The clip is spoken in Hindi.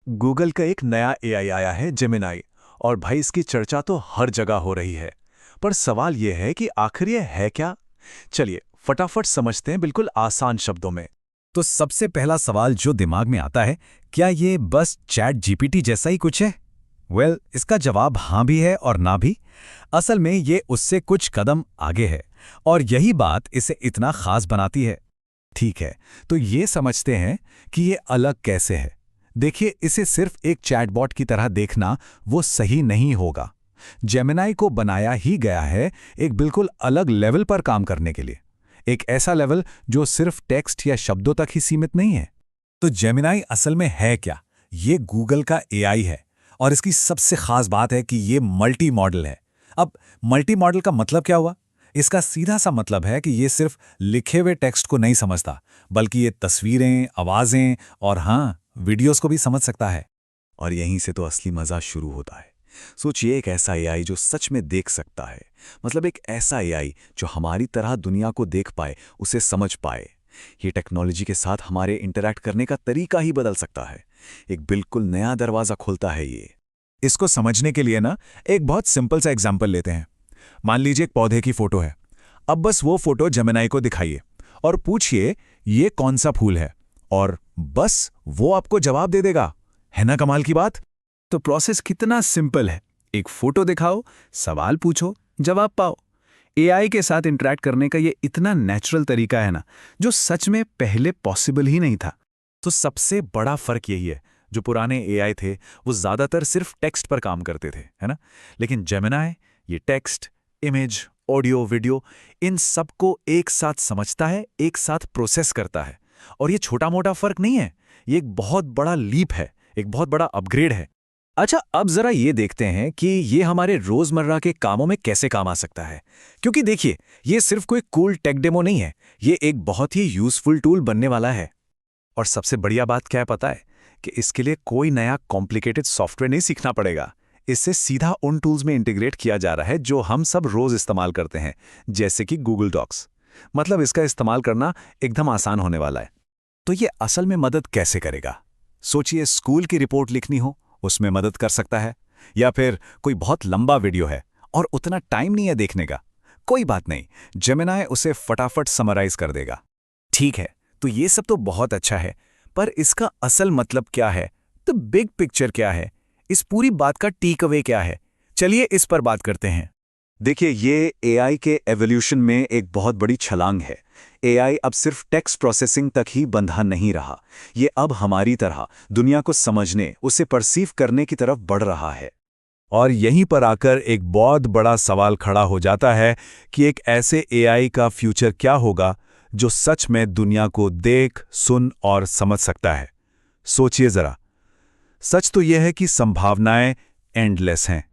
गूगल का एक नया एआई आया है जेमिनाई। और भाई इसकी चर्चा तो हर जगह हो रही है। पर सवाल यह है कि आखिर ये है क्या। चलिए फटाफट समझते हैं बिल्कुल आसान शब्दों में। तो सबसे पहला सवाल जो दिमाग में आता है, क्या ये बस चैट जीपीटी जैसा ही कुछ है? इसका जवाब हाँ भी है और ना भी। असल में ये उससे कुछ कदम आगे है, और यही बात इसे इतना खास बनाती है। ठीक है, तो ये समझते हैं कि ये अलग कैसे है। देखिए, इसे सिर्फ एक चैटबॉट की तरह देखना वो सही नहीं होगा। जेमिनाई को बनाया ही गया है एक बिल्कुल अलग लेवल पर काम करने के लिए। एक ऐसा लेवल जो सिर्फ टेक्स्ट या शब्दों तक ही सीमित नहीं है। तो जेमिनाई असल में है क्या? ये गूगल का एआई है, और इसकी सबसे खास बात है कि ये मल्टी मॉडल है। अब मल्टी मॉडल का मतलब क्या हुआ? इसका सीधा सा मतलब है कि ये सिर्फ लिखे हुए टेक्स्ट को नहीं समझता, बल्कि ये तस्वीरें, आवाजें और हाँ, वीडियोस को भी समझ सकता है। और यहीं से तो असली मजा शुरू होता है। सोचिए, एक ऐसा एआई जो सच में देख सकता है। मतलब एक ऐसा एआई जो हमारी तरह दुनिया को देख पाए, उसे समझ पाए। ये टेक्नोलॉजी के साथ हमारे इंटरैक्ट करने का तरीका ही बदल सकता है। एक बिल्कुल नया दरवाजा खुलता है ये। इसको समझने के लिए ना, एक बहुत सिंपल सा एग्जाम्पल लेते हैं। मान लीजिए एक पौधे की फोटो है। अब बस वो फोटो जेमिनाई को दिखाइए और पूछिए ये कौन सा फूल है, और बस वो आपको जवाब दे देगा। है ना कमाल की बात? तो प्रोसेस कितना सिंपल है। एक फोटो दिखाओ, सवाल पूछो, जवाब पाओ। एआई के साथ इंटरैक्ट करने का ये इतना नेचुरल तरीका है ना, जो सच में पहले पॉसिबल ही नहीं था। तो सबसे बड़ा फर्क यही है, जो पुराने एआई थे वो ज्यादातर सिर्फ टेक्स्ट पर काम करते थे, है ना। लेकिन जेमिनाई ये टेक्स्ट, इमेज, ऑडियो, वीडियो, इन सबको एक साथ समझता है, एक साथ प्रोसेस करता है। और ये छोटा मोटा फर्क नहीं है, ये एक बहुत बड़ा लीप है, एक बहुत बड़ा अपग्रेड है। अच्छा, अब जरा ये देखते हैं कि ये हमारे रोजमर्रा के कामों में कैसे काम आ सकता है। क्योंकि देखिए, ये सिर्फ कोई कूल टेक डेमो नहीं है, ये एक बहुत ही यूजफुल टूल बनने वाला है। और सबसे बढ़िया बात क्या है पता है? कि इसके लिए कोई नया कॉम्प्लिकेटेड सॉफ्टवेयर नहीं सीखना पड़ेगा। इससे सीधा उन टूल्स में इंटीग्रेट किया जा रहा है जो हम सब रोज इस्तेमाल करते हैं, जैसे कि गूगल डॉक्स। मतलब इसका इस्तेमाल करना एकदम आसान होने वाला है। तो ये असल में मदद कैसे करेगा? सोचिए, स्कूल की रिपोर्ट लिखनी हो, उसमें मदद कर सकता है। या फिर कोई बहुत लंबा वीडियो है और उतना टाइम नहीं है देखने का, कोई बात नहीं, जेमिनाई उसे फटाफट समराइज कर देगा। ठीक है, तो ये सब तो बहुत अच्छा है, पर इसका असल मतलब क्या है? तो बिग पिक्चर क्या है? इस पूरी बात का टेक अवे क्या है? चलिए इस पर बात करते हैं। देखिए, ये एआई के एवोल्यूशन में एक बहुत बड़ी छलांग है। एआई अब सिर्फ टेक्स्ट प्रोसेसिंग तक ही बंधा नहीं रहा, ये अब हमारी तरह दुनिया को समझने, उसे परसीव करने की तरफ बढ़ रहा है। और यहीं पर आकर एक बहुत बड़ा सवाल खड़ा हो जाता है कि एक ऐसे एआई का फ्यूचर क्या होगा जो सच में दुनिया को देख, सुन और समझ सकता है। सोचिए जरा। सच तो यह है कि संभावनाएं एंडलेस हैं।